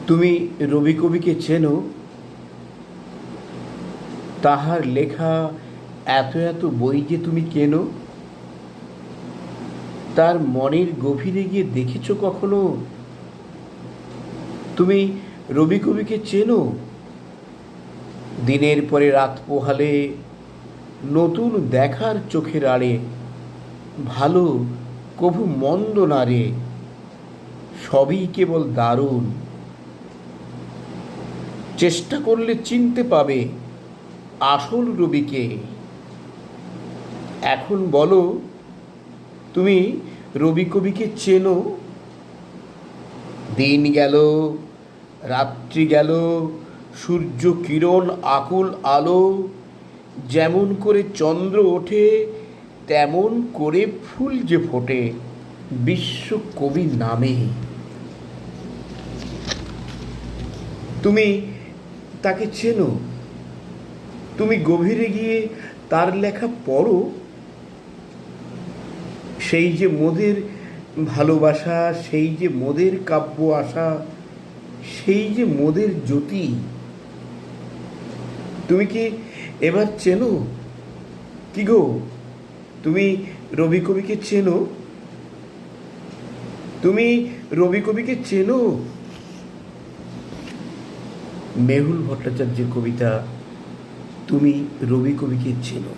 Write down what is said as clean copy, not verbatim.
তুমি রবি কবিকে চেনো? তাহার লেখা এত এত বই যে তুমি কেনো? তার মনের গভীরে গিয়ে দেখেছ কখনো? তুমি রবি কবিকে চেনো? দিনের পরে রাত পোহালে নতুন দেখার চোখের আড়ে, ভালো কভু মন্দ না রে, সবই কেবল দারুণ। চেষ্টা করলে চিনতে পাবে আসল রবিকে। এখন বলো, তুমি রবি কবিকে চেনো? দিন গেল, রাত্রি গেল, সূর্য কিরণ আকুল আলো, যেমন করে চন্দ্র ওঠে তেমন করে ফুল যে ফোটে বিশ্ব কবি নামে। তুমি তাকে চেনো? তুমি গভীরে গিয়ে তার লেখা পড়ো? সেই যে মোদের ভালোবাসা, সেই যে মোদের কাব্য আশা, সেই যে মোদের জ্যোতি। তুমি কি এবার চেনো? কি গো, তুমি রবি কবিকে চেনো? তুমি রবি কবিকে চেনো? মেহুল ভট্টাচার্যের কবিতা, তুমি রবি কবিকে চেনো?